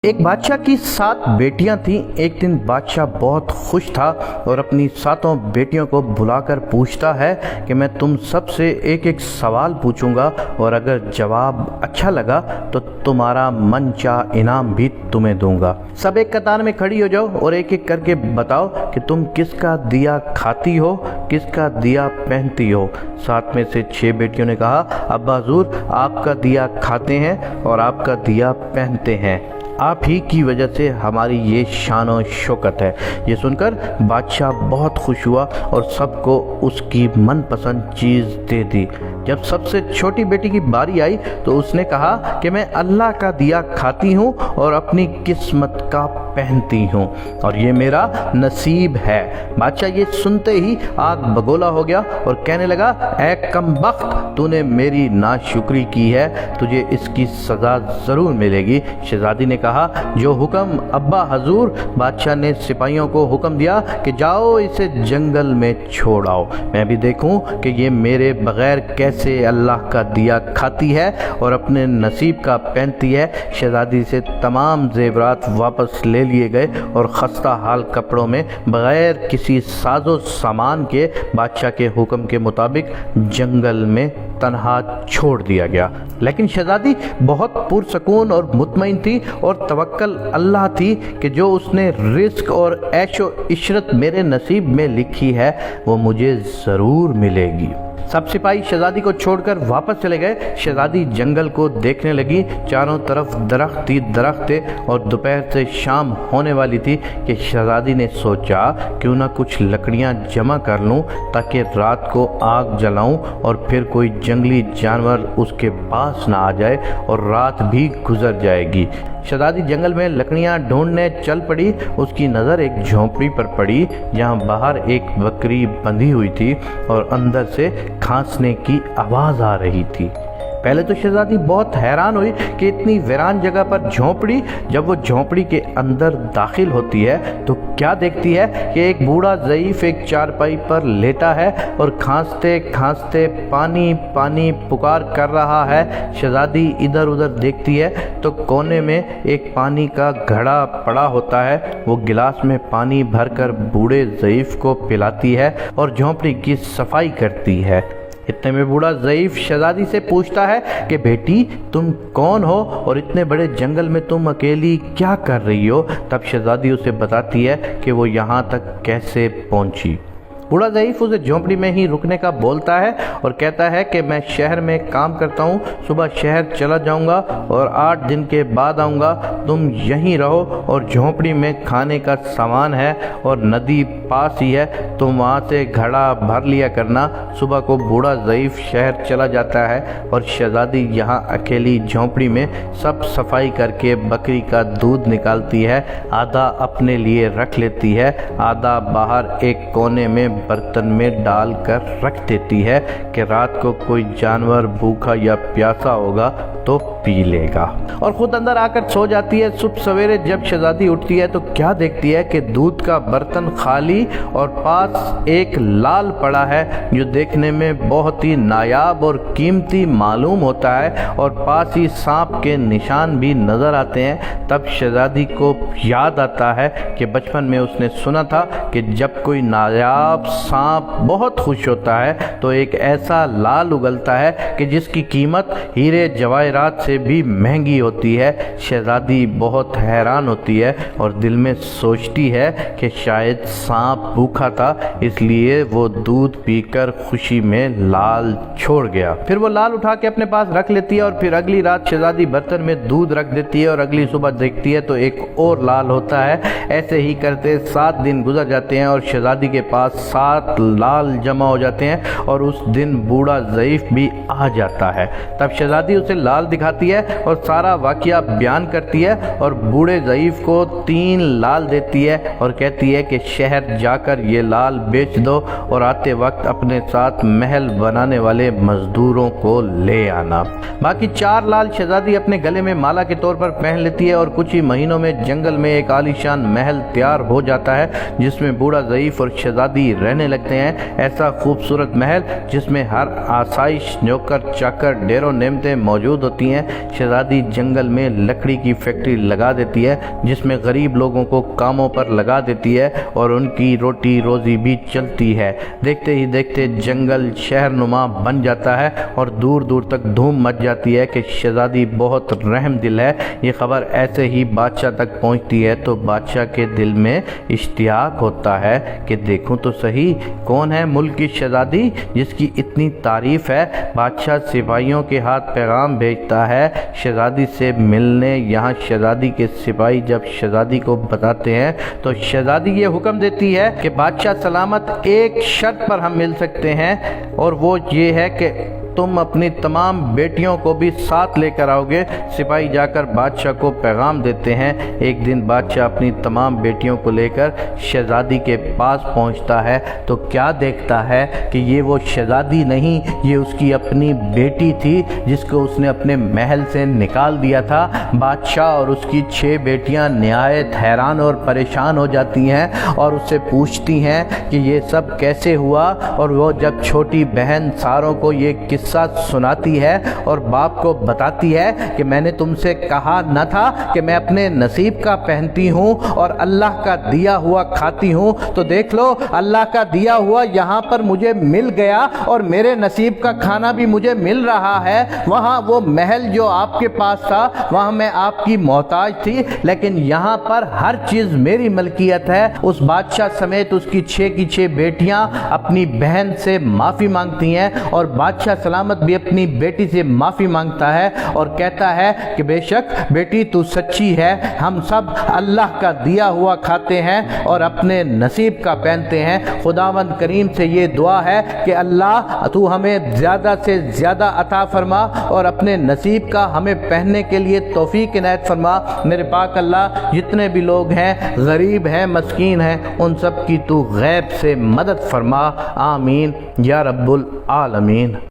ایک بادشاہ کی 7 بیٹیاں تھیں۔ ایک دن بادشاہ بہت خوش تھا اور اپنی 7 بیٹیوں کو بلا کر پوچھتا ہے کہ میں تم سب سے ایک ایک سوال پوچھوں گا اور اگر جواب اچھا لگا تو تمہارا من چاہ انعام بھی تمہیں دوں گا۔ سب ایک قطار میں کھڑی ہو جاؤ اور ایک ایک کر کے بتاؤ کہ تم کس کا دیا کھاتی ہو، کس کا دیا پہنتی ہو۔ 7 میں سے 6 بیٹیوں نے کہا ابا حضور آپ کا دیا کھاتے ہیں اور آپ کا دیا پہنتے ہیں، آپ ہی کی وجہ سے ہماری یہ شان و شوکت ہے۔ یہ سن کر بادشاہ بہت خوش ہوا اور سب کو اس کی من پسند چیز دے دی۔ جب سب سے چھوٹی بیٹی کی باری آئی تو اس نے کہا کہ میں اللہ کا دیا کھاتی ہوں اور اپنی قسمت کا پہنتی ہوں اور یہ میرا نصیب ہے۔ بادشاہ یہ سنتے ہی آگ بگولا ہو گیا اور کہنے لگا اے کم بخت، تو نے میری ناشکری کی ہے، تجھے اس کی سزا ضرور ملے گی۔ شہزادی نے کہا جو حکم ابا حضور۔ بادشاہ نے سپاہیوں کو حکم دیا کہ جاؤ اسے جنگل میں چھوڑ آؤ، میں بھی دیکھوں کہ یہ میرے بغیر کیسے اللہ کا دیا کھاتی ہے اور اپنے نصیب کا پہنتی ہے۔ شہزادی سے تمام زیورات واپس لے لیے گئے اور خستہ حال کپڑوں میں بغیر کسی ساز و سامان کے بادشاہ کے حکم کے مطابق جنگل میں تنہا چھوڑ دیا گیا۔ لیکن شہزادی بہت پرسکون اور مطمئن تھی اور توکل اللہ تھی کہ جو اس نے رزق اور عیش و عشرت میرے نصیب میں لکھی ہے وہ مجھے ضرور ملے گی۔ سب سپاہی شہزادی کو چھوڑ کر واپس چلے گئے۔ شہزادی جنگل کو دیکھنے لگی، چاروں طرف درخت ہی درخت تھے اور دوپہر سے شام ہونے والی تھی کہ شہزادی نے سوچا کیوں نہ کچھ لکڑیاں جمع کر لوں تاکہ رات کو آگ جلاؤں اور پھر کوئی جنگلی جانور اس کے پاس نہ آ جائے اور رات بھی گزر جائے گی۔ شہزادی جنگل میں لکڑیاں ڈھونڈنے چل پڑی۔ اس کی نظر ایک جھونپڑی پر پڑی جہاں باہر ایک بکری بندھی ہوئی تھی اور اندر سے کھانسنے کی آواز آ رہی تھی۔ پہلے تو شہزادی بہت حیران ہوئی کہ اتنی ویران جگہ پر جھونپڑی۔ جب وہ جھونپڑی کے اندر داخل ہوتی ہے تو کیا دیکھتی ہے کہ ایک بوڑھا ضعیف ایک چارپائی پر لیٹا ہے اور کھانستے کھانستے پانی پانی پکار کر رہا ہے۔ شہزادی ادھر ادھر دیکھتی ہے تو کونے میں ایک پانی کا گھڑا پڑا ہوتا ہے۔ وہ گلاس میں پانی بھر کر بوڑھے ضعیف کو پلاتی ہے اور جھونپڑی کی صفائی کرتی ہے۔ اتنے میں بوڑھا ضعیف شہزادی سے پوچھتا ہے کہ بیٹی تم کون ہو اور اتنے بڑے جنگل میں تم اکیلی کیا کر رہی ہو؟ تب شہزادی اسے بتاتی ہے کہ وہ یہاں تک کیسے پہنچی۔ بوڑھا ضعیف اسے جھونپڑی میں ہی رکنے کا بولتا ہے اور کہتا ہے کہ میں شہر میں کام کرتا ہوں، صبح شہر چلا جاؤں گا اور 8 دن کے بعد آؤں گا، تم یہیں رہو اور جھونپڑی میں کھانے کا سامان ہے اور ندی پاس ہی ہے، تم وہاں سے گھڑا بھر لیا کرنا۔ صبح کو بوڑھا ضعیف شہر چلا جاتا ہے اور شہزادی یہاں اکیلی جھونپڑی میں سب صفائی کر کے بکری کا دودھ نکالتی ہے، آدھا اپنے لیے رکھ لیتی ہے، آدھا باہر ایک کونے میں برتن میں ڈال کر رکھ دیتی ہے کہ رات کو کوئی جانور بھوکا یا پیاسا ہوگا تو پی لے گا، اور خود اندر آ کر سو جاتی ہے۔ صبح سویرے جب شہزادی اٹھتی ہے تو کیا دیکھتی ہے کہ دودھ کا برتن خالی اور پاس ایک لال پڑا ہے جو دیکھنے میں بہت ہی نایاب اور قیمتی معلوم ہوتا ہے اور پاس ہی سانپ کے نشان بھی نظر آتے ہیں۔ تب شہزادی کو یاد آتا ہے کہ بچپن میں اس نے سنا تھا کہ جب کوئی نایاب سانپ بہت خوش ہوتا ہے تو ایک ایسا لال اگلتا ہے کہ جس کی قیمت ہیرے جواہرات سے بھی مہنگی ہوتی ہے۔ شہزادی بہت حیران ہوتی ہے اور دل میں سوچتی ہے کہ شاید سانپ بھوکا تھا اس لیے وہ دودھ پی کر خوشی میں لال چھوڑ گیا۔ پھر وہ لال اٹھا کے اپنے پاس رکھ لیتی ہے اور پھر اگلی رات شہزادی برتن میں دودھ رکھ دیتی ہے اور اگلی صبح دیکھتی ہے تو ایک اور لال ہوتا ہے۔ ایسے ہی کرتے 7 دن گزر جاتے ہیں اور شہزادی کے پاس 7 لال جمع ہو جاتے ہیں اور اس دن بوڑھا ضعیف بھی آ جاتا ہے۔ تب شہزادی اسے لال دکھاتی ہے اور سارا واقعہ بیان کرتی ہے اور بوڑھے ضعیف کو 3 لال دیتی ہے اور کہتی ہے کہ شہر جا کر یہ لال بیچ دو اور آتے وقت اپنے ساتھ محل بنانے والے مزدوروں کو لے آنا۔ باقی 4 لال شہزادی اپنے گلے میں مالا کے طور پر پہن لیتی ہے اور کچھ ہی مہینوں میں جنگل میں ایک عالیشان محل تیار ہو جاتا ہے جس میں بوڑھا ضعیف اور شہزادی رہنے لگتے ہیں۔ ایسا خوبصورت محل جس میں ہر آسائش، نوکر چاکر، ڈیر و نعمتیں موجود ہوتی ہیں۔ شہزادی جنگل میں لکڑی کی فیکٹری لگا دیتی ہے جس میں غریب لوگوں کو کاموں پر لگا دیتی ہے اور ان کی روٹی روزی بھی چلتی ہے۔ دیکھتے ہی دیکھتے جنگل شہر نما بن جاتا ہے اور دور دور تک دھوم مچ جاتی ہے کہ شہزادی بہت رحم دل ہے۔ یہ خبر ایسے ہی بادشاہ تک پہنچتی ہے تو بادشاہ کے دل میں اشتیاق ہوتا ہے کہ دیکھوں تو صحیح کون ہے ملک کی شہزادی جس کی اتنی تعریف ہے۔ بادشاہ سپاہیوں کے ہاتھ پیغام بھیجتا ہے شہزادی سے ملنے۔ یہاں شہزادی کے سپاہی جب شہزادی کو بتاتے ہیں تو شہزادی یہ حکم دیتی ہے کہ بادشاہ سلامت ایک شرط پر ہم مل سکتے ہیں، اور وہ یہ ہے کہ تم اپنی تمام بیٹیوں کو بھی ساتھ لے کر آؤ گے۔ سپاہی جا کر بادشاہ کو پیغام دیتے ہیں۔ ایک دن بادشاہ اپنی تمام بیٹیوں کو لے کر شہزادی کے پاس پہنچتا ہے تو کیا دیکھتا ہے کہ یہ وہ شہزادی نہیں، یہ اس کی اپنی بیٹی تھی جس کو اس نے اپنے محل سے نکال دیا تھا۔ بادشاہ اور اس کی 6 بیٹیاں نہایت حیران اور پریشان ہو جاتی ہیں اور اس سے پوچھتی ہیں کہ یہ سب کیسے ہوا، اور وہ جب چھوٹی بہن ساروں کو یہ قصہ سناتی ہے اور باپ کو بتاتی ہے کہ میں نے تم سے کہا نہ تھا کہ میں اپنے نصیب کا پہنتی ہوں اور اللہ کا دیا ہوا کھاتی ہوں، تو دیکھ لو اللہ کا دیا ہوا یہاں پر مجھے مل گیا اور میرے نصیب کا کھانا بھی مجھے مل رہا ہے۔ وہاں وہ محل جو آپ کے پاس تھا وہاں میں آپ کی محتاج تھی، لیکن یہاں پر ہر چیز میری ملکیت ہے۔ اس بادشاہ سمیت اس کی 6 کی 6 بیٹیاں اپنی بہن سے معافی مانگتی ہیں اور بادشاہ سلامت بھی اپنی بیٹی سے معافی مانگتا ہے اور کہتا ہے کہ بے شک بیٹی تو سچی ہے، ہم سب اللہ کا دیا ہوا کھاتے ہیں اور اپنے نصیب کا پہنتے ہیں۔ خداوند کریم سے یہ دعا ہے کہ اللہ تو ہمیں زیادہ سے زیادہ عطا فرما اور اپنے نصیب کا ہمیں پہننے کے لیے توفیق عنایت فرما۔ میرے پاک اللہ جتنے بھی لوگ ہیں غریب ہیں مسکین ہیں ان سب کی تو غیب سے مدد فرما، آمین یا رب العالمین۔